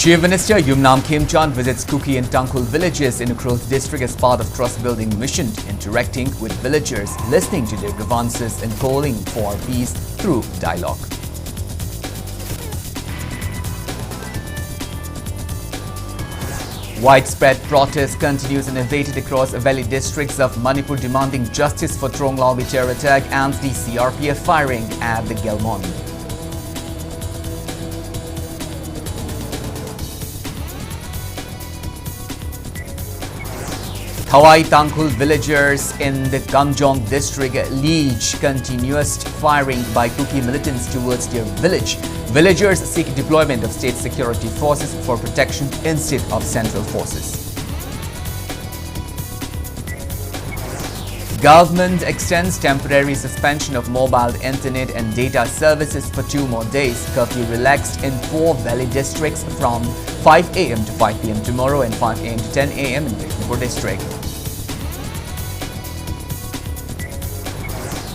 Chief Minister Yumnam Khemchand visits Kuki and Tangkhul villages in Ukhrul district as part of trust-building mission, interacting with villagers, listening to their grievances and calling for peace through dialogue. Widespread protest continues unabated across valley districts of Manipur, demanding justice for Tronglaubi terror attack and the CRPF firing at the Gelmon. Thawai Tangkhul villagers in the Kamjong district lead continuous firing by Kuki militants towards their village. Villagers seek deployment of state security forces for protection instead of central forces. Government extends temporary suspension of mobile internet and data services for 2 more days. Curfew relaxed in 4 valley districts from 5 a.m. to 5 p.m. tomorrow and 5 a.m. to 10 a.m. in Manipur district.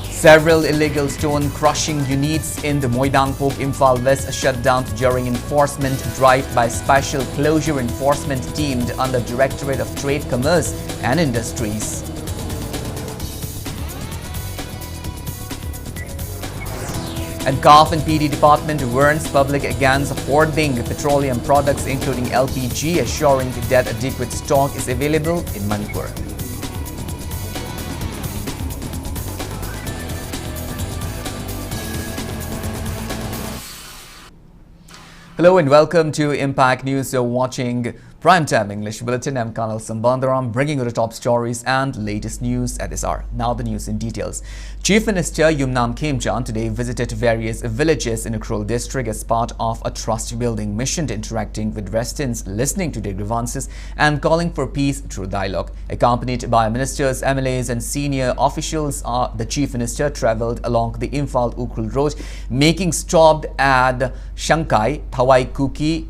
Several illegal stone crushing units in the Moidangpok, Imphal West shut down during enforcement drive by Special Closure Enforcement Team under Directorate of Trade, Commerce and Industries. And CAF and PD Department warns public against hoarding petroleum products including LPG, assuring that adequate stock is available in Manipur. Hello and welcome to Impact News. You're watching Primetime English Bulletin. I'm KANEL SHAMBANDURAM, bringing you the top stories and latest news at this hour. Now the news in details. Chief Minister Yumnam Khemchand today visited various villages in Ukhrul district as part of a trust-building mission, interacting with residents, listening to their grievances and calling for peace through dialogue. Accompanied by ministers, MLAs and senior officials, the Chief Minister travelled along the Imphal-Ukhrul road, making stops at Shankai, Thawai Kuki,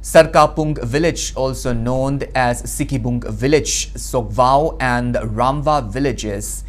Sarkapung village, also known as Sikibung village, Sogvao and Ramva villages.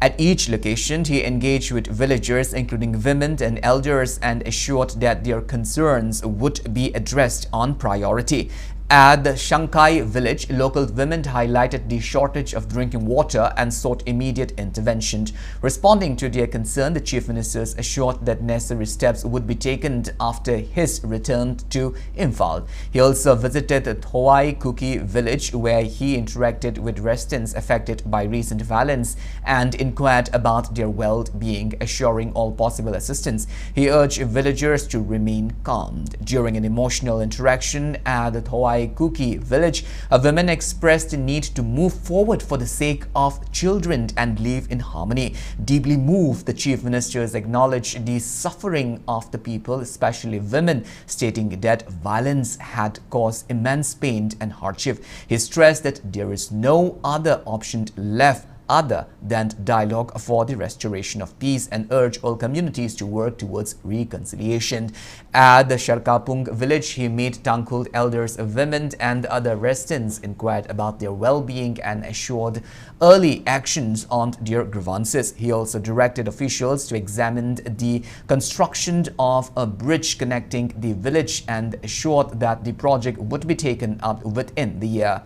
At each location, he engaged with villagers, including women and elders, and assured that their concerns would be addressed on priority. At the Shankai village, local women highlighted the shortage of drinking water and sought immediate intervention. Responding to their concern, the Chief Minister assured that necessary steps would be taken after his return to Imphal. He also visited the Thawai Kuki village, where he interacted with residents affected by recent violence and inquired about their well-being, assuring all possible assistance. He urged villagers to remain calm. During an emotional interaction at the Thawai Kuki village, a woman expressed the need to move forward for the sake of children and live in harmony. Deeply moved, the Chief Minister acknowledged the suffering of the people, especially women, stating that violence had caused immense pain and hardship. He stressed that there is no other option left other than dialogue for the restoration of peace, and urge all communities to work towards reconciliation. At the Sharkapung village, he met Tangkhul elders, women and other residents, inquired about their well-being and assured early actions on their grievances. He also directed officials to examine the construction of a bridge connecting the village and assured that the project would be taken up within the year.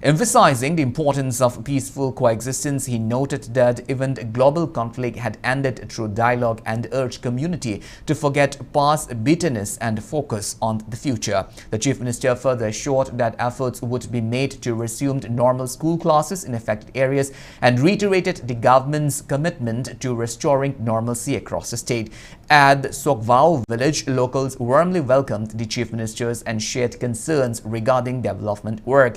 Emphasizing the importance of peaceful coexistence, he noted that even global conflict had ended through dialogue and urged community to forget past bitterness and focus on the future. The Chief Minister further assured that efforts would be made to resume normal school classes in affected areas and reiterated the government's commitment to restoring normalcy across the state. At Sogvao village, locals warmly welcomed the Chief Ministers and shared concerns regarding development work.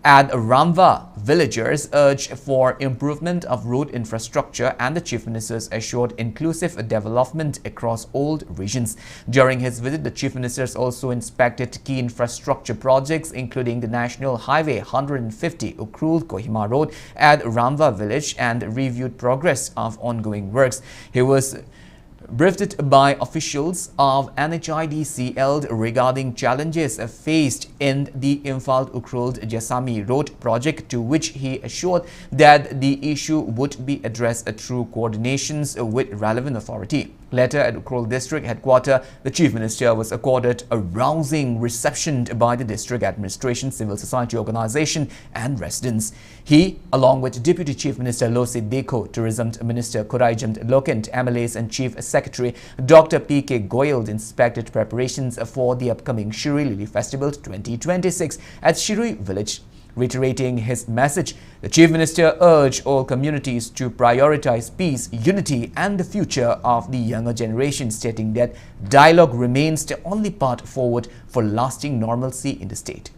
At Ramva, villagers urged for improvement of road infrastructure, and the Chief Ministers assured inclusive development across all regions. During his visit, the Chief Ministers also inspected key infrastructure projects, including the National Highway 150 Ukhrul-Kohima Road at Ramva village, and reviewed progress of ongoing works. He was Briefed by officials of NHIDC held regarding challenges faced in the Imphal-Ukhrul Jasami Road project, to which he assured that the issue would be addressed through coordinations with relevant authority. Later at Ukhrul District Headquarters, the Chief Minister was accorded a rousing reception by the district administration, civil society organization and residents. He, along with Deputy Chief Minister Losit Deko, Tourism Minister Kuraijamt Lokent, MLAs and Chief Secretary Dr. P.K. Goyal, inspected preparations for the upcoming Shiri Lily Festival 2026 at Shiri village. Reiterating his message, the Chief Minister urged all communities to prioritize peace, unity and the future of the younger generation, stating that dialogue remains the only path forward for lasting normalcy in the state.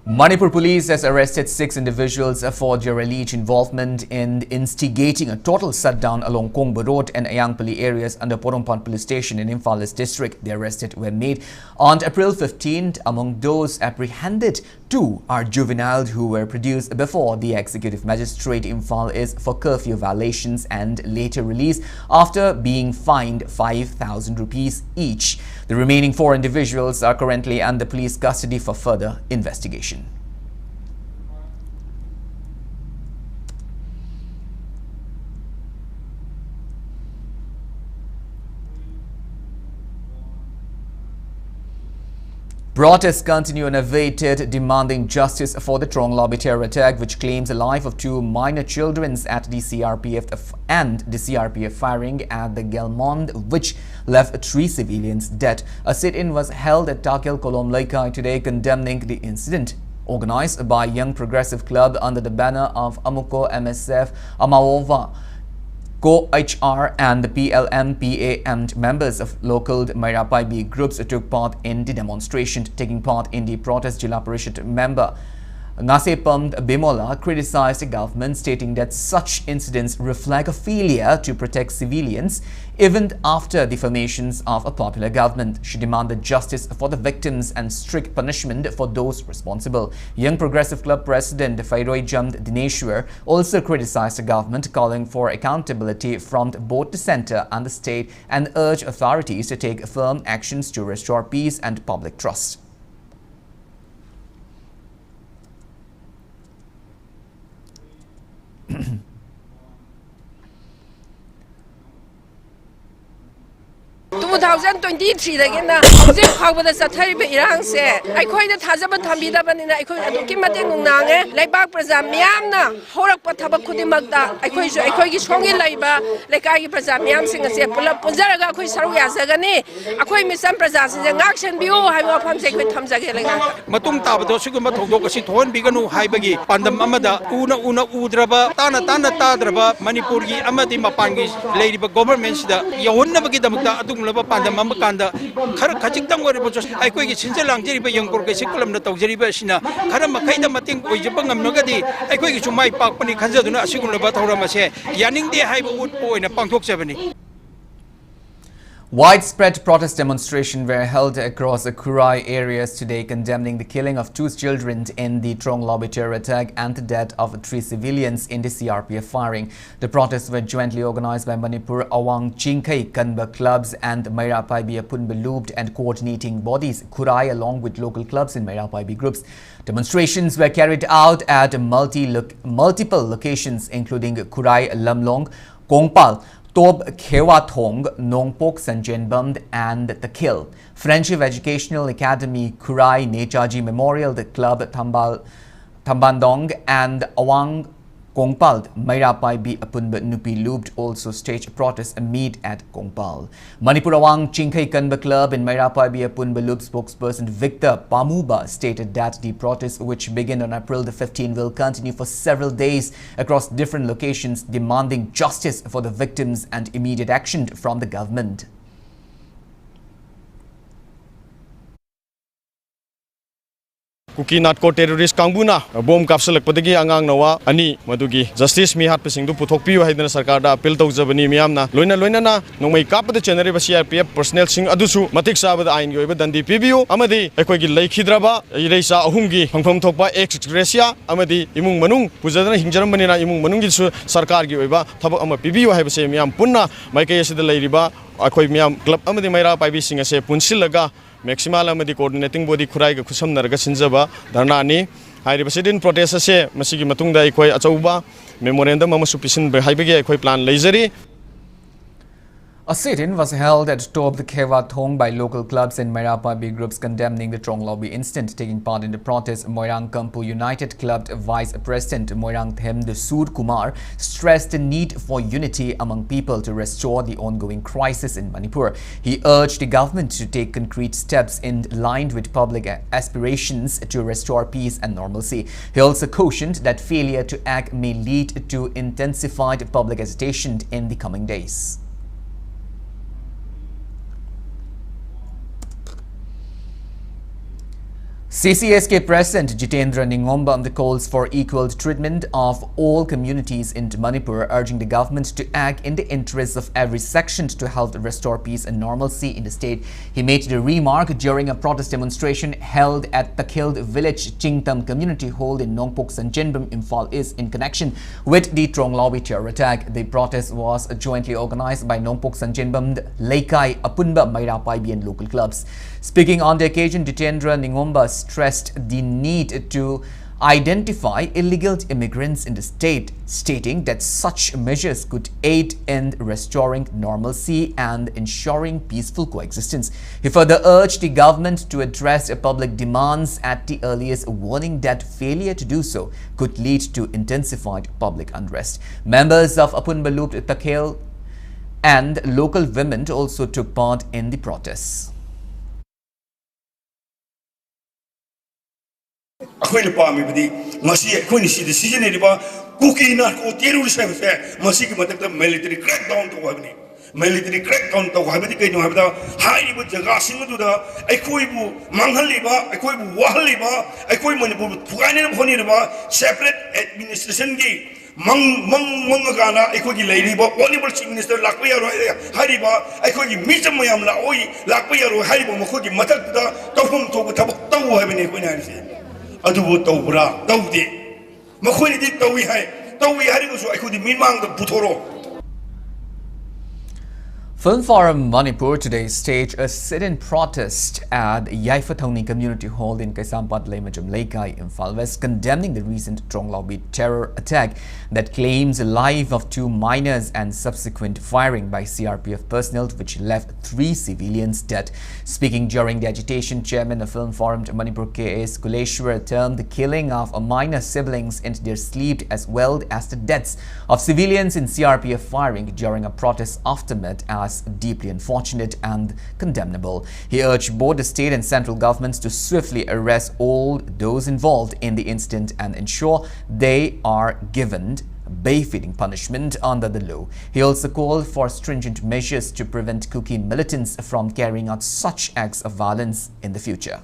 Manipur police has arrested 6 individuals for their alleged involvement in instigating a total shutdown along Kongba Road and Ayangpali areas under Porompan Police Station in Imphal East District. The arrested were made on April 15th. Among those apprehended, 2 are juveniles who were produced before the Executive Magistrate Imphal East for curfew violations and later released after being fined 5,000 rupees each. The remaining 4 individuals are currently under police custody for further investigation. Protests continue unabated, demanding justice for the Tronglobby terror attack, which claims the life of 2 minor children at the CRPF and the CRPF firing at the Gelmond, which left 3 civilians dead. A sit-in was held at Takil Kolom Laikai today, condemning the incident. Organized by Young Progressive Club under the banner of Amuko MSF Amawova, Co-HR and the PLM-PA and members of local Mairapai groups took part in the demonstration. Taking part in the protest, Jilla Parishad member Nasepam Bimola criticized the government, stating that such incidents reflect a failure to protect civilians even after the formations of a popular government. She demanded justice for the victims and strict punishment for those responsible. Young Progressive Club President Fairoijam Dineshwar also criticized the government, calling for accountability from both the centre and the state, and urged authorities to take firm actions to restore peace and public trust. Thousand 23 again. How would the Satari Irangse? I quite a Tazaba Tamida and I could Kimating Labak Prazamiana, Horak Patabakudimagda, I quite strong in labor, like I Prazamiam sing a sepula, Puzaraga, Saruya Zagani, I quite miss some Prazas in the action view, I will come take with Tamzagala. Matum Tabado Sugumato Ton Biganu Haibagi, Pandamamada, Una Udraba, Tana Tadraba, Manipuri, Amadi Mapangis, Lady governments, the Yawuna Bagidamata, Adumlava Pandamamakanda, Karakachitang or I quite Sinjalang Jeriba Young Progressiculam, the Jeribashina, Karamakaida Mating, Ujabangam Nogadi, I quite to my park when he comes out to Sigulabatamase, Yanning de Haiba Wood in a Pangtok 70. Widespread protest demonstrations were held across the Kurai areas today, condemning the killing of 2 children in the Tronglobby terror attack and the death of 3 civilians in the CRPF firing. The protests were jointly organized by Manipur Awang Chingkai Kanba clubs and Mairapai Punba Looped and coordinating bodies Kurai, along with local clubs in Mairapai groups. Demonstrations were carried out at multiple locations, including Kurai Lamlong, Kongpal, Tob Khewa Thong, Nongpok Sanjenbam and The Kill. Friendship Educational Academy, Kurai Nechaji Memorial, the Club Tambandong and Awang Kongpal, Mairapai Apunba Nupi Looped also staged protests amid at Kongpal. Manipur Awang Chingkai Kanba Club in Mairapai Apunba Loop spokesperson Victor Pamuba stated that the protests, which began on April the 15th, will continue for several days across different locations, demanding justice for the victims and immediate action from the government. kuki narco terrorist kangbuna bom kapsalak padagi angang nawa ani madugi justice mi hat pasing du puthok piu haidana sarkar da appeal tawjabani miyamna loina na nongmai kapda chenari ba CRPF personnel sing adusu matik sabada ain gi dandi pibiu amadi ekoi gi leikhidraba ireisa ahumgi phangpham thokpa ex gracia amadi imung manung pujadana hingjaram banina imung manung gi sarkar gi oiba thabak ama pibiu haibase miyam punna maikai asida leiriba akoi miyam club amadi maira paibi sing ase punsilaga maximal amadi coordinating body khurai ga khusam narga sinjaba dharna ni hairiba sidin protest ase masigi matungda ekoi achauba memorandum ama supisin haibege ekoi plan leizari. A sit-in was held at top the Kewa Thong by local clubs and Mairapabi groups condemning the Trong Lobby incident. Taking part in the protest, Moirang Kampu United Club Vice President Moirang Them Sood Kumar stressed the need for unity among people to restore the ongoing crisis in Manipur. He urged the government to take concrete steps in line with public aspirations to restore peace and normalcy. He also cautioned that failure to act may lead to intensified public agitation in the coming days. CCSK President Jitendra Ningomba calls for equal treatment of all communities in Manipur, urging the government to act in the interests of every section to help restore peace and normalcy in the state. He made the remark during a protest demonstration held at Takhild village Chingtam community hall in Nongpok Sanjenbam, Imphal East in connection with the Trong Lobby terror attack. The protest was jointly organized by Nongpok Sanjenbam, Laikai, Apunba, Mairapaibi and local clubs. Speaking on the occasion, Jitendra Ningomba stressed the need to identify illegal immigrants in the state, stating that such measures could aid in restoring normalcy and ensuring peaceful coexistence. He further urged the government to address public demands at the earliest, warning that failure to do so could lead to intensified public unrest. Members of Apunbalut Takhel and local women also took part in the protests. अखोइन पामिबदी मसी अखोइन सिदि सिजनेरिबा Kuki narco terrorist हाइबसे मसी के मतलब मिलिटरी क्रैकडाउन तो हाबनी मिलिटरी क्रैकडाउन तो हाबदी कैनो हाबदा हाइरिबो जगा सिंगदुदा अखोइबु मांगहलिबा अखोइबु वाहलिबा अखोइ मणिपुर फुगाइने भनिरबा सेपरेट एडमिनिस्ट्रेशन की मंगगाना अखोइ लेरिबा ऑनरेबल चीफ मिनिस्टर लाकबा यारो हाइरिबा अखोइ मिजम मयाम लाओइ लाकबा यारो हाइरिबा मखोइ मथकदा तौफम थोबु थबक तौ हाबने कोइ नारिसे अदुबो तौबरा तौदे मखोइदि तौइ हारिगसु अखोदि मिमांग द पुथोरो. Film Forum Manipur today staged a sit-in protest at Yaifathauni Community Hall in Kaisampat Lemajam Laikai, Imphal West, condemning the recent Trong Lobby terror attack that claims the life of 2 minors and subsequent firing by CRPF personnel, which left 3 civilians dead. Speaking during the agitation, Chairman of Film Forum Manipur K.S. Kuleshwar termed the killing of minor siblings in their sleep as well as the deaths of civilians in CRPF firing during a protest aftermath as deeply unfortunate and condemnable. He urged both the state and central governments to swiftly arrest all those involved in the incident and ensure they are given befitting punishment under the law. He also called for stringent measures to prevent Kuki militants from carrying out such acts of violence in the future.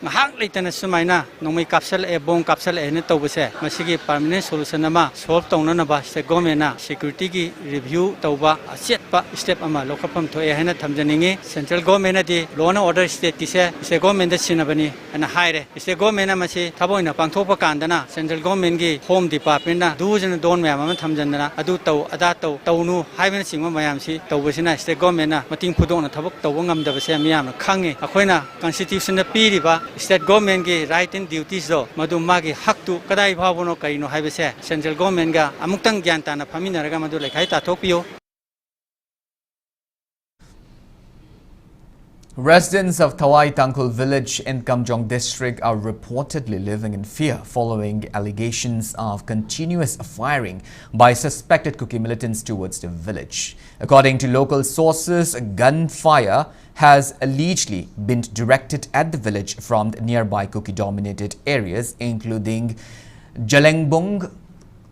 Mahak leitana sumaina nongmai kapsal e bom kapsal e ne tawbase masigi permanent solution ama solve tawna ba se government security ki review tawba asetpa step ama lokapam thoe hena thamjaningi central government di law and order state ki se government da sinabani ana haire se government ama se thaboina pangthopa kandana central government gi home department na dujana don mayam ama thamjanna adu taw ada taw tawnu haibena singma mayam si tawbasina state government na mating phudona thabak tawba ngamdaba se miyam khange akoina constitution na piriba state government ki right and duties do madu magi hak tu kadai bhabono kaino haibese central government ga amuktang gyan ta na phamina raga madu lekhai ta thokpiyo. Residents of Thawai Tangkul village in Kamjong district are reportedly living in fear following allegations of continuous firing by suspected Kuki militants towards the village. According to local sources, gunfire has allegedly been directed at the village from nearby Kuki-dominated areas including Jalengbong,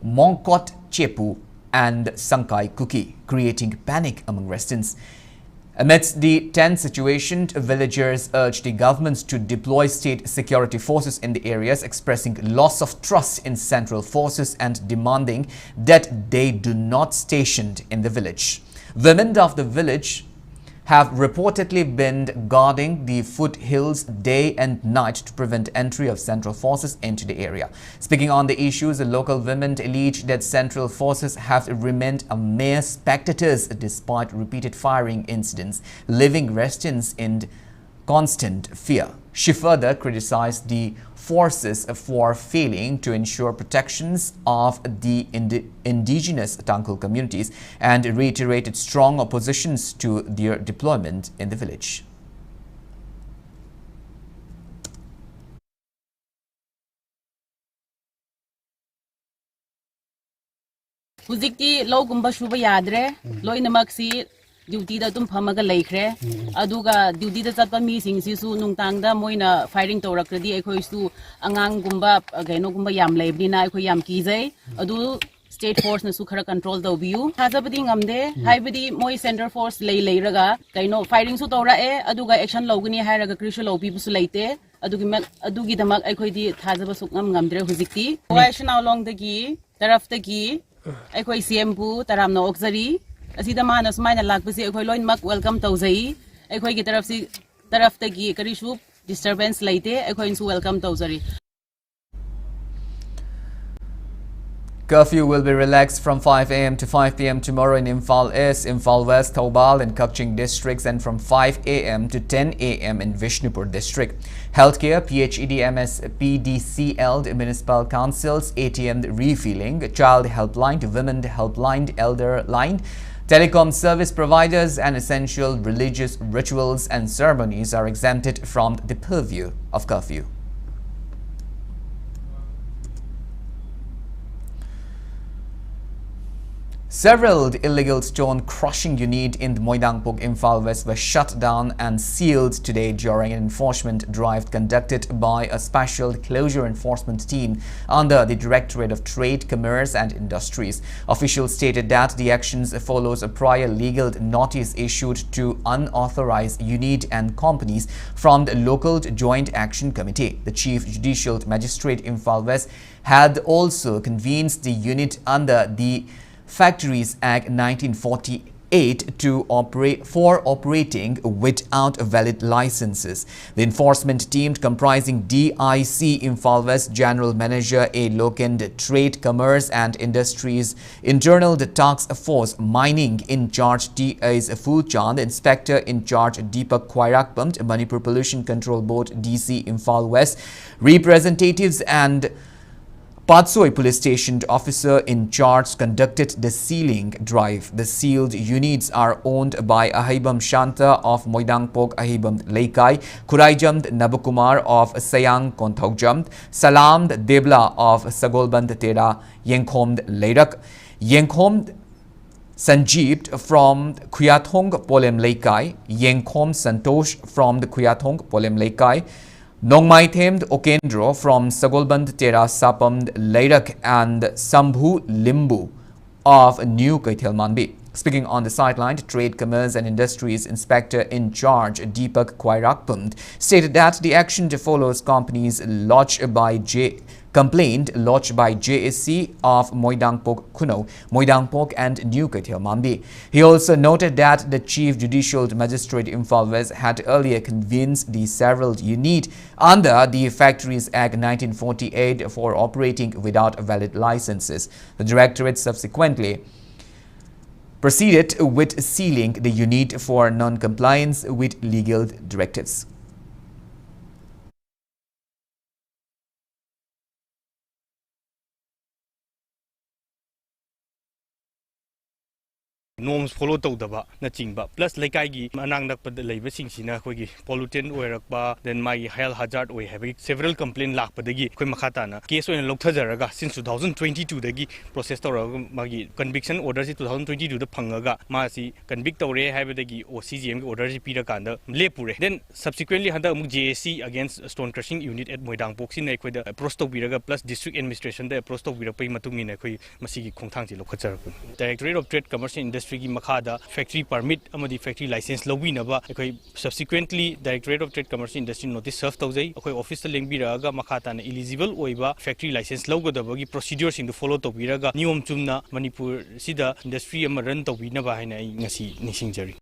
Mongkot, Chepu, and Sankai Kuki, creating panic among residents. Amidst the tense situation, villagers urged the governments to deploy state security forces in the areas, expressing loss of trust in central forces and demanding that they do not stationed in the village. Women of the village have reportedly been guarding the foothills day and night to prevent entry of central forces into the area. Speaking on the issues, the local women alleged that central forces have remained mere spectators despite repeated firing incidents, leaving residents in constant fear. She further criticized the forces for failing to ensure protections of the indigenous Tangkhul communities and reiterated strong oppositions to their deployment in the village. Huzikti low gumba shuba yadre, low in the maxi. Duty da tum phamaga leikre aduga duty da chatpa mi sing si su nungtangda moina firing tawrakradi ekhoi su angang gumba gaino gumba yam leibnina ekhoi yam kijai adu state force na su khara control tawbiu thajabadi ngamde haibadi moi center force leiraga gaino firing su tawra e aduga action loguni hairaga krishu lobi bu su leite adugi damak ekhoi di thajaba su ngamdre huzikti action along the gi taraf the gi ekhoi cm bu taramna oxari asida mana smaina lakbasi ekhoi loin mak welcome tawzai ekhoi gi taraf tagi karishu disturbance laite ekhoi insu welcome tawzari. Curfew will be relaxed from 5 a.m. to 5 p.m. tomorrow in Imphal East, Imphal West, Thoubal and Kukching districts, and from 5 a.m. to 10 a.m. in Vishnupur district. Healthcare, PHEDMS, PDCL, the municipal councils, ATM refilling, child helpline to women helpline, elder line, telecom service providers and essential religious rituals and ceremonies are exempted from the purview of curfew. Several illegal stone crushing units in the Moidangpok, Imphal West were shut down and sealed today during an enforcement drive conducted by a special closure enforcement team under the Directorate of Trade, Commerce and Industries. Officials stated that the actions follows a prior legal notice issued to unauthorized unit and companies from the local Joint Action Committee. The Chief Judicial Magistrate Imphal West had also convened the unit under the Factories Act 1948 to operating without valid licenses. The enforcement team comprising DIC Imphal West General Manager A. Lokend, Trade, Commerce and Industries, Internal Task Force Mining in charge T.A.'s Fulchand, Inspector in charge Deepak Khwairakpam, Manipur Pollution Control Board DC Imphal West, representatives and Patsoi Police Station officer in charge conducted the sealing drive. The sealed units are owned by Ahibam Shanta of Moidangpok Ahibam Leikai, Khuraijam Nabukumar of Sayang Konthaujam, Salam Debla of Sagolband Tera, Yengkhom Leirak, Yengkhom Sanjeev from Khuyathong Polem Leikai, Yengkhom Santosh from the Khuyathong Polem Leikai, Nongmai Themed Okendro from Sagolband Tera Sapam Leirak and Sambhu Limbu of New Kaithelmanbi. Speaking on the sideline, Trade, Commerce and Industries Inspector in charge Deepak Khwairakpam stated that the action follows companies complaint lodged by JSC of Moidangpok Kuno, Moidangpok and New Kaithelmanbi. He also noted that the Chief Judicial Magistrate Imphal West had earlier convinced the several unit under the Factories Act 1948 for operating without valid licenses. The Directorate subsequently proceeded with sealing the unit for non-compliance with legal directives. norms follow tawdaba na chingba plus lekai gi anang nakpa da leiba singsina khoi gi pollutant oirakba then my health hazard oi have several complaint lakpadagi khoi makhata na case oina lokthajaraga since 2022 dagi process tawraga magi conviction order si 2022 da phangaga ma si convict tawre haibadagi OCGM gi order si pira kanda lepure then subsequently handa amuk JSC against stone crushing unit at Moidang Poksin na khoi da approach tawbiraga plus district administration da approach tawbira pai matungina khoi masigi khongthang ji lokhajarapun Directorate of Trade Commerce and Industry gi makhada factory permit amadi factory license lobinaba ekhoi subsequently Directorate of Trade Commerce and Industry notice serve tawjai ekhoi office ta lengbiraga makhata na eligible oiba factory license logodabagi procedure sing to follow tawbiraga niyom chumna Manipur sida industry ama run tawbinaba haina ai ngasi nisingjari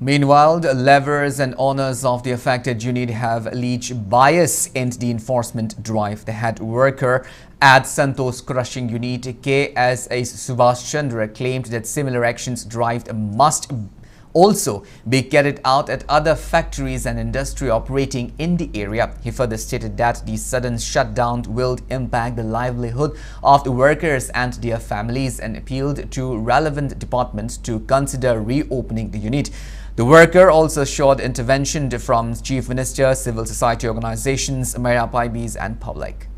Meanwhile, the levers and owners of the affected unit have alleged bias in the enforcement drive. The head worker at Santos crushing unit KSA Subhash Chandra claimed that similar actions drive must also be carried out at other factories and industry operating in the area. He further stated that the sudden shutdown will impact the livelihood of the workers and their families and appealed to relevant departments to consider reopening the unit. The worker also assured intervention from Chief Minister, civil society organizations, Mera Paibis and public.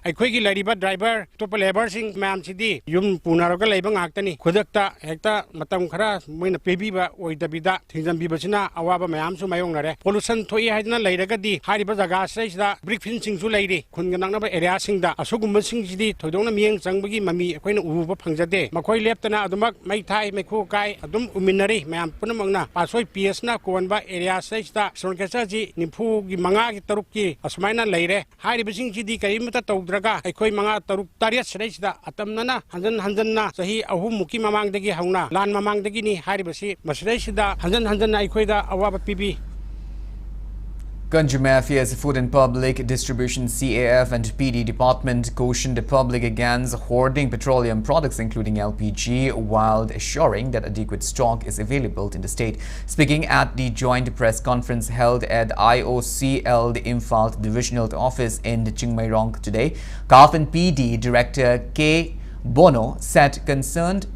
ꯑꯩꯈꯣꯏꯒꯤ ꯂꯩꯔꯤꯕ driver ꯑꯇꯣꯞꯄ ꯂꯦꯕꯔꯁꯤꯡ ꯃꯌꯥꯝꯁꯤꯗꯤ ꯌꯨꯝ ꯄꯨꯅꯔꯒ ꯂꯩꯕ ꯉꯥꯛꯇꯅꯤ ꯈꯨꯗꯛꯇ ꯍꯦꯛꯇ ꯃꯇꯝ ꯈꯔ ꯃꯣꯏꯅ ꯄꯤꯕꯤꯕ ꯑꯣꯏꯗꯕꯤꯗ ꯊꯤꯡꯖꯤꯟꯕꯤꯕꯁꯤꯅ ꯑꯋꯥꯕ ꯃꯌꯥꯝꯁꯨ ꯃꯥꯌꯣꯛꯅꯔꯦ ꯄꯣꯂꯨꯁꯟ ꯊꯣꯛꯏ ꯍꯥꯏꯗꯅ ꯂꯩꯔꯒꯗꯤ ꯍꯥꯏꯔꯤꯕ ꯖꯒꯥꯁꯤꯗꯩꯁꯤꯗ ꯕ꯭ꯔꯤꯛ ꯐꯤꯟꯁꯤꯡꯁꯨ ꯂꯩꯔꯤ ꯈꯨꯟꯒ ꯅꯛꯅꯕ ꯑꯦꯔꯤꯌꯥꯁꯤꯡꯗ ꯑꯁꯤꯒꯨꯝꯕꯁꯤꯡꯁꯤꯗꯤ ꯊꯣꯏꯗꯣꯛꯅ ꯃꯤꯠꯌꯦꯡ ꯆꯪꯕꯒꯤ ꯃꯃꯤ ꯑꯩꯈꯣꯏꯅ ꯎꯕ ꯐꯪꯖꯗꯦ ꯃꯈꯣꯏ ꯂꯦꯞꯇꯅ ꯑꯗꯨꯃꯛ ꯃꯩ ꯊꯥꯏ ꯃꯩꯈꯨ ꯀꯥꯏ ꯑꯗꯨꯝ ꯎꯃꯤꯟꯅꯔꯤ ꯃꯌꯥꯝ ꯄꯨꯝꯅꯃꯛꯅ ꯄꯥꯁꯣꯏ ꯄꯤꯑꯦꯁꯅ ꯀꯣꯟꯕ ꯑꯦꯔꯤꯌꯥꯁꯤꯗꯩꯁꯤꯗ ꯁ꯭ꯇꯣꯟ ꯀ꯭ꯔꯁꯔꯁꯤ 95 ꯑꯁꯨꯃꯥꯏꯅ ꯂꯩꯔꯦ ꯍꯥꯏꯔꯤꯕꯁꯤꯡꯁꯤꯗꯤ ꯀꯔꯤꯃꯠꯇ ꯇꯧꯗ꯭ꯔꯒ ꯑꯩꯈꯣꯏ Taruk Tariat Sredda, Atamnana, Hanzana, Sahi, Ahumuki Mamangdagi Hauna, Lan Mamangdagini, Haribasi, Masreshida, Hanzana, Iqueda, Awaba PB. Ganj Mafia's Food and Public Distribution CAF and PD department cautioned the public against hoarding petroleum products including LPG while assuring that adequate stock is available in the state. Speaking at the joint press conference held at IOCL, the Imphal Divisional Office in Chingmairong today, CAF and PD Director K. Bono said concerned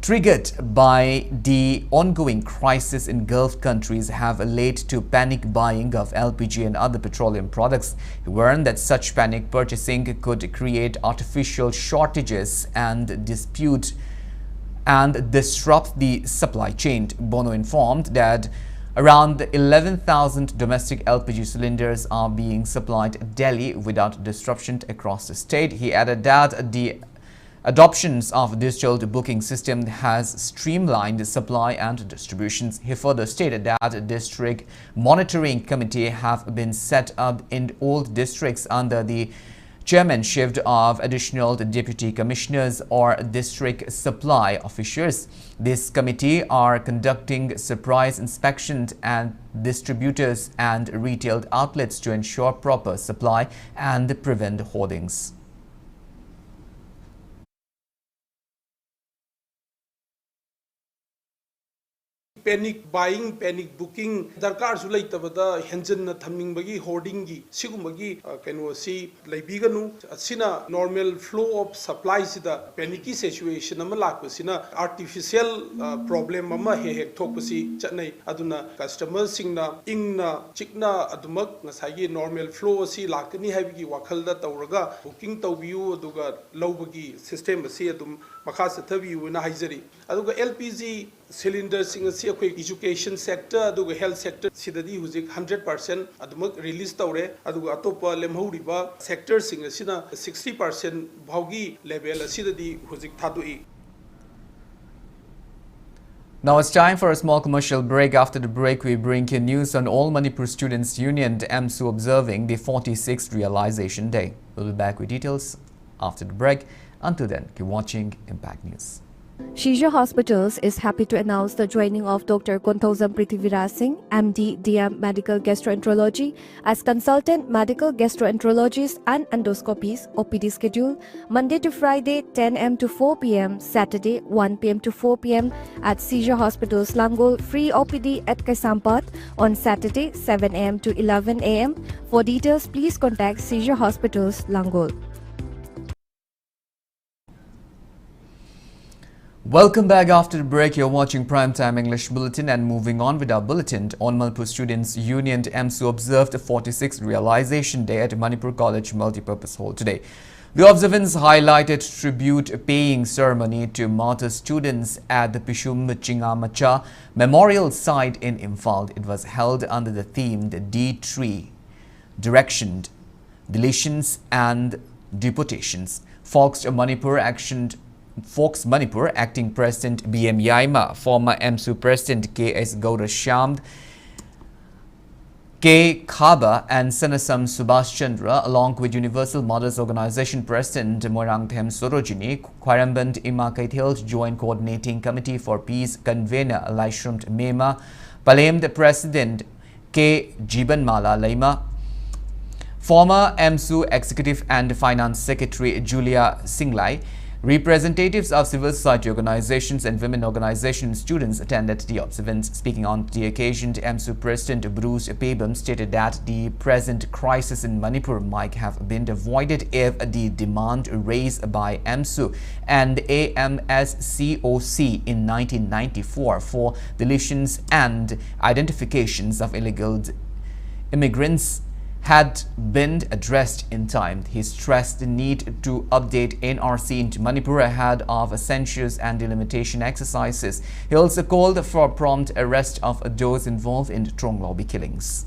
triggered by the ongoing crisis in Gulf countries have led to panic buying of LPG and other petroleum products. He warned that such panic purchasing could create artificial shortages and disrupt the supply chain. Bono informed that around 11,000 domestic LPG cylinders are being supplied daily without disruption across the state. He added that the adoptions of digital booking system has streamlined supply and distributions. He further stated that a district monitoring committee have been set up in all districts under the chairmanship of additional deputy commissioners or district supply officers. This committee are conducting surprise inspections and distributors and retail outlets to ensure proper supply and prevent hoardings. Panic buying, panic booking, darkar su leitabada henjin na thamning bagi hoarding gi sigum bagi keno si leibiganu sina normal flow of supply sida panicky situation ama lakpa sina artificial problem ama he thokpasi chatnai aduna customers singna ingna chikna adumak ngasagi normal flow si lakani haibigi wakhalda tawraga booking tawbiu aduga lowbagi system asi adum makha sathabiu na haijari aduga LPG cylinder sing asi education sector aduga health sector sidadi huzik 100% adumak release tawre aduga atopa lemhuriba sector sing asina 60% bhaugi level asidadi huzik thadui. Now it's time for a small commercial break. After the break, we bring you news on All Manipur Students Union MSU observing the 46th Realization Day. We'll be back with details after the break. Until then, keep watching Impact News. Seizure Hospitals is happy to announce the joining of Dr. Konthauzam Prithviraj Singh, MD, DM Medical Gastroenterology, as consultant medical gastroenterologist and endoscopies OPD schedule Monday to Friday 10 am to 4 pm, Saturday 1 pm to 4 pm at Seizure Hospitals Langol, free OPD at Kaisampat on Saturday 7 am to 11 am. For details, please contact Seizure Hospitals Langol. Welcome back after the break. You're watching Primetime English Bulletin, and moving on with our bulletin. On Manipur Students' Union MSU observed a 46th Realization Day at Manipur College Multipurpose Hall today. The observance highlighted tribute-paying ceremony to martyr students at the Pishum Chingamacha Memorial Site in Imphal. It was held under the theme the D3, Direction, Deletions and Deportations. Fox Manipur Acting President BM Yaima, former MSU President KS Gowda Shamd, K. Khaba and Sanasam Subhash Chandra, along with Universal Mothers Organization President Moirangthem Sorojini, Khwaramband Ima Kaithil, Joint Coordinating Committee for Peace Convener Laishrumt Mema, Palem President K. Jibanmala Laima, former MSU Executive and Finance Secretary Julia Singlai, representatives of civil society organizations and women organizations students attended the observance. Speaking on the occasion, MSU President Bruce Pebam stated that the present crisis in Manipur might have been avoided if the demand raised by MSU and AMSCOC in 1994 for deletions and identifications of illegal immigrants had been addressed in time. He stressed the need to update NRC into Manipur ahead of census and delimitation exercises. He also called for prompt arrest of those involved in Trong Lobby killings.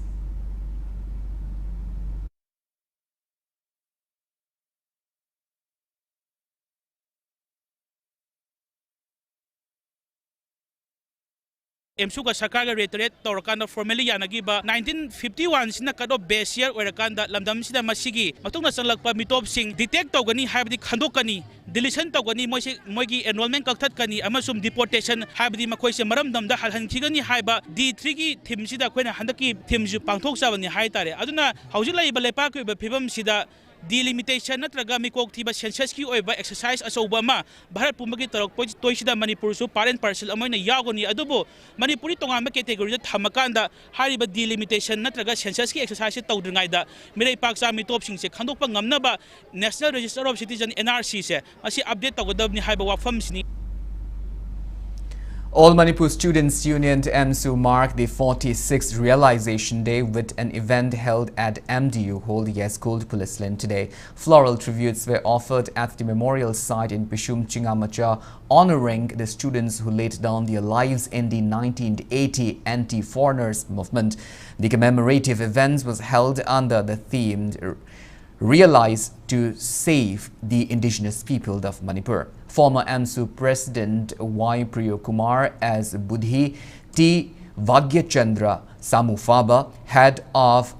MSU ka sarkar ga reiterate tawrakanda formally yanagiba 1951 sina kado base year oirakanda lamdam sida masigi matungna changlakpa mitop sing detect tawgani haibdi khandokani deletion tawgani moigi enrollment kaktatkani amasum deportation haibdi makoise maramdamda halhankhigani haiba D3 gi theme sida koina handaki theme ju pangthok sabani haitare aduna haujilai ba lepa ko ba phibam sida delimitation natraga mikok thiba census ki oiba exercise asoba ma bharat pumagi tarok toisida Manipur su parent parcel amoina yagoni adubo Manipuri tongama category da thamakanda hariba delimitation natraga census ki exercise tawdringai da mirei paksa mitop sing se khandokpa ngamnaba National Register of Citizen NRC se asi update tawgadabni haiba wafam sini. All Manipur Students' Union MSU marked the 46th Realization Day with an event held at MDU Holy School Police Lane today. Floral tributes were offered at the memorial site in Pishum Chingamacha, honoring the students who laid down their lives in the 1980 anti-foreigners movement. The commemorative event was held under the theme Realize to Save the Indigenous People of Manipur. Former MSU President Y. Priyokumar as Budhi, T. Vagyachandra Samufaba, head of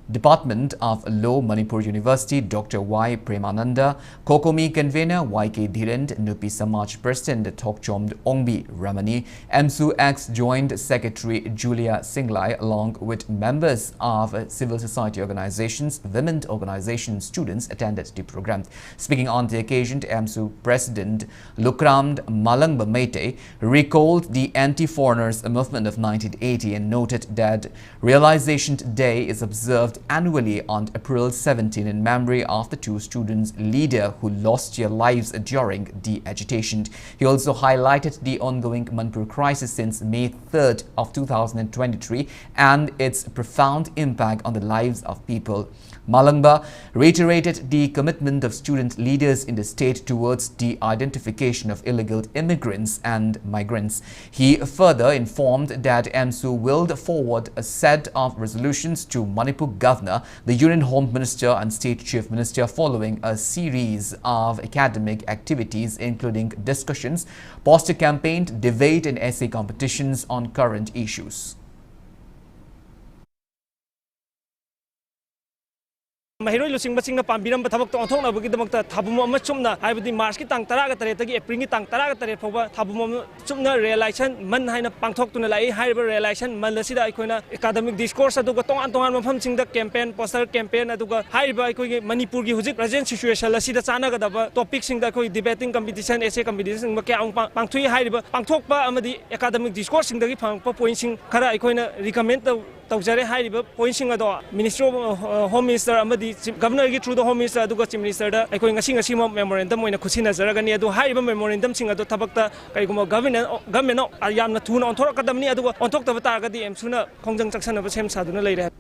Department of Law, Manipur University, Dr. Y. Premananda, Kokomi Convener YK Dhirend, Nupi Samaj President Thokchom Ongbi Ramani, MSU ex-Joint Secretary Julia Singlai, along with members of civil society organizations, women organizations, students attended the program. Speaking on the occasion, MSU President Lukramd Malangba Mete recalled the anti-foreigners movement of 1980 and noted that Realization Day is observed annually on April 17 in memory of the two students leader who lost their lives during the agitation. He also highlighted the ongoing Manipur crisis since May 3rd of 2023 and its profound impact on the lives of people. Malangba reiterated the commitment of student leaders in the state towards the identification of illegal immigrants and migrants. He further informed that MSU will forward a set of resolutions to Manipur Governor, the Union Home Minister and State Chief Minister following a series of academic activities including discussions, poster campaign, debate and essay competitions on current issues. Mahiroi lusing basing na pambiram batabak to onthok na bagi damak ta thabum amma chumna haibadi March ki tang tara ga tare tagi April ki tang tara ga tare phoba thabum chumna realization man haina pangthok tuna lai haiba realization man lasida aikoina academic discourse aduga tongan mafam singda campaign poster campaign aduga haiba aikoi Manipur gi hujik present situation lasida chana ga daba topic singda koi debating competition essay competition ma kya pangthui haiba pangthokpa amadi academic discourse singda gi phangpa point sing khara aikoina recommend Taujare haiba point sing ado Minister of Home Minister amadi Governor gi through the Home Minister aduga Chief Minister da aikoi ngasi mo memorandum moina khusina zaragani adu haiba memorandum sing ado thabakta kaiguma government yamna thuna onthok kadamni aduga onthok taba targadi emsuna khongjang chaksana ba sem saduna leire.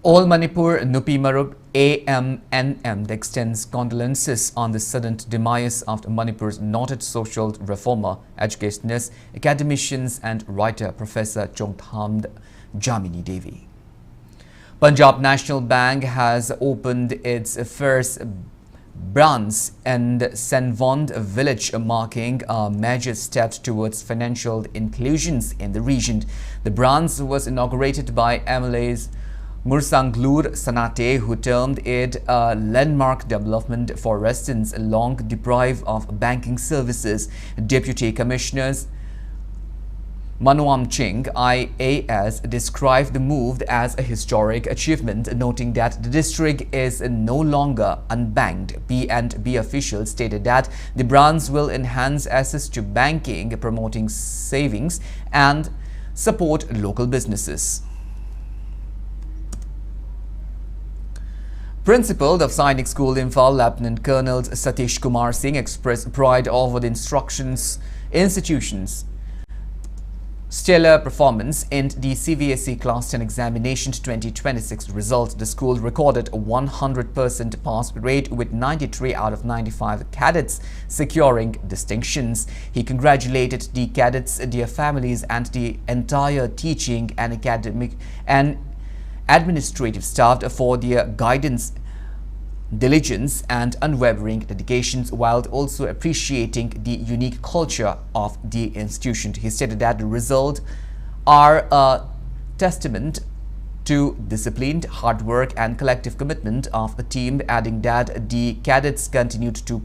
All Manipur Nupi Marup AMNM extends condolences on the sudden demise of Manipur's noted social reformer, educationist, academicians and writer Professor Chongtham Jamini Devi. Punjab National Bank has opened its first branch in Senvond village, marking a major step towards financial inclusions in the region. The branch was inaugurated by MLA's Mursanglur Sanate, who termed it a landmark development for residents long deprived of banking services. Deputy Commissioners Manuam Ching, IAS, described the move as a historic achievement, noting that the district is no longer unbanked. P&B officials stated that the branch will enhance access to banking, promoting savings and support local businesses. Principal of Sainik School Imphal, Lieutenant Colonel Satish Kumar Singh, expressed pride over the institution's stellar performance in the CBSE Class 10 Examination 2026 results. The school recorded a 100% pass rate with 93 out of 95 cadets securing distinctions. He congratulated the cadets, their families and the entire teaching and academic and administrative staff for their guidance, diligence and unwavering dedications, while also appreciating the unique culture of the institution. He stated that the results are a testament to disciplined hard work and collective commitment of the team, adding that the cadets continued to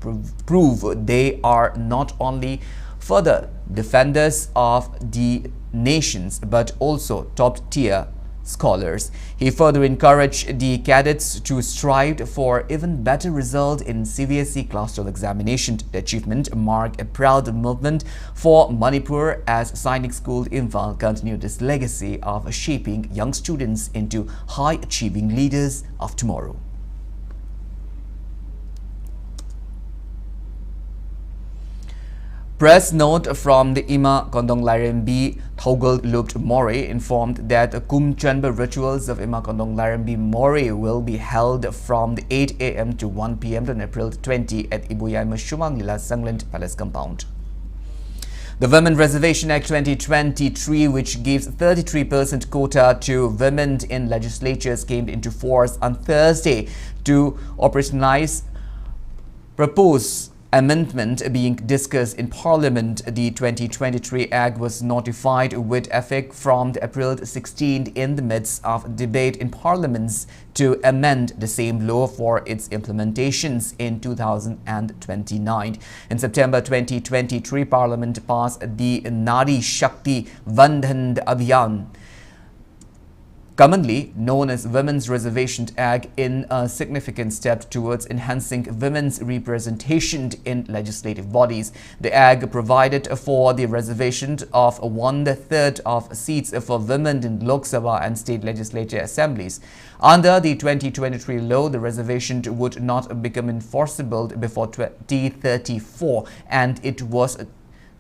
prove they are not only further defenders of the nations but also top-tier scholars. He further encouraged the cadets to strive for even better results in CBSE Class 12 examination. The achievement marked a proud movement for Manipur as Sainik School Imphal continued its legacy of shaping young students into high-achieving leaders of tomorrow. Press note from the Ima Kondong Lairembi Thogal Lupt Mori informed that Kum Chanba rituals of Ima Kondong Lairembi Mori will be held from 8 a.m. to 1 p.m. on April 20 at Ibuyama Shumanglila Sangland Palace Compound. The Women Reservation Act 2023, which gives 33% quota to women in legislatures, came into force on Thursday. To operationalize proposed amendment being discussed in Parliament, the 2023 Act was notified with effect from April 16 in the midst of debate in Parliaments to amend the same law for its implementations in 2029. In September 2023, Parliament passed the Nari Shakti Vandhan Abhiyan, commonly known as Women's Reservation Act, in a significant step towards enhancing women's representation in legislative bodies. The Act provided for the reservation of 1/3 of seats for women in Lok Sabha and state legislature assemblies. Under the 2023 law, the reservation would not become enforceable before 2034, and it was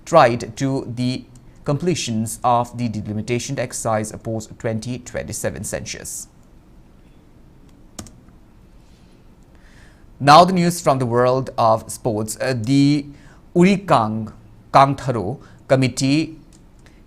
tried to the completions of the delimitation exercise post 2027 census. Now the news from the world of sports. The Urikang Kangtharo Committee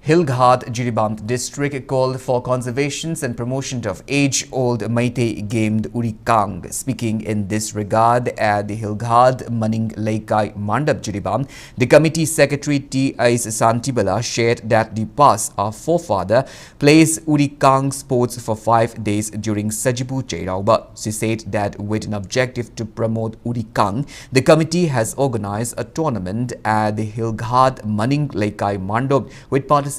Hilghat Jiribam district called for conservation and promotion of age-old Meitei game Urikang. Speaking in this regard at the Hilghat Maning Laikai Mandap Jiribam, the committee secretary T. Ais Santibala shared that the past our forefather plays Urikang sports for 5 days during Sajibu Chairauba. She said that with an objective to promote Urikang, the committee has organized a tournament at the Hilghat Maning Laikai Mandap with participation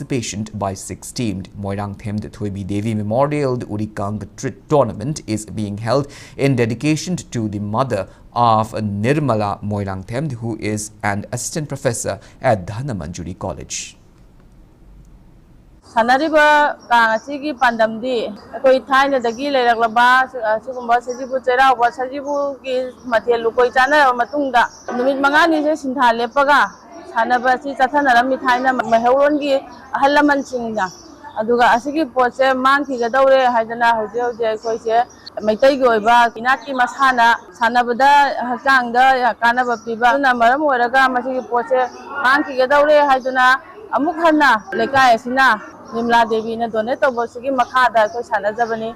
by 6 teams. Moirang themed Thoibi Devi Memorial Urikang tournament is being held in dedication to the mother of Nirmala Moirang Themed, who is an assistant professor at Dhanamanjuri College. Sanariba Sigi Pandamdi, Koi Tina the Gila Laba, Sukumba Sajibu Tera, Sajibu is Matelu Koitana or Matunda, Numit Mangani Sinta Lepaga. Hanabasi Satana Mitaina Mahorangi Halaman Singa. Aduga Asiki Poche, Manki Gadore, Haidana, Hotel, Koise, Metaigoiba, Inaki Masana, Sanabada, Hakanga, Kanaba Piba, Namaramuraga, Masiki Poche, Manki Gadore, Haidana, Amukhana, Leka Sina, Nimla Devina Doneto, Bosiki Makada, Kosana Zabani.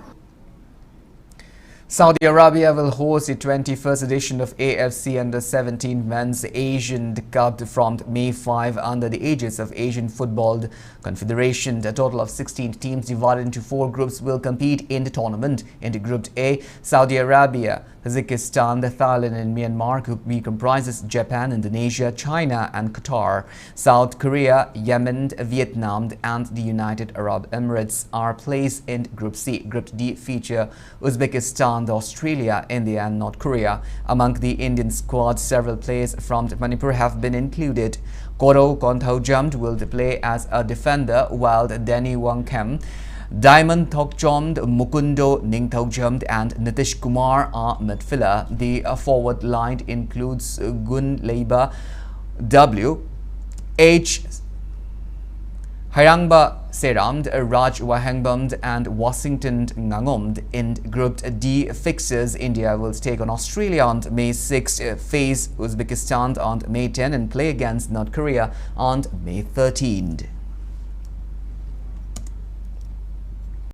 Saudi Arabia will host the 21st edition of AFC Under-17 Men's Asian Cup from May 5 under the aegis of Asian Football Confederation. A total of 16 teams divided into 4 groups will compete in the tournament. In the Group A, Saudi Arabia, Kazakhstan, Thailand and Myanmar. Group B comprises Japan, Indonesia, China and Qatar. South Korea, Yemen, Vietnam and the United Arab Emirates are placed in Group C. Group D feature Uzbekistan, Australia, India and North Korea. Among the Indian squad, several players from Manipur have been included. Koro Konthaujamd will play as a defender, while Danny Wangkem, Diamond Thokchomd, Mukundo Ningthaujamd and Nitish Kumar are midfielder. The forward line includes Gun Leiba, W, H, Hairangba Seramd, Raj Wahangbamd and Washington Ngangomd. In Group D fixtures, India will take on Australia on May 6, face Uzbekistan on May 10 and play against North Korea on May 13.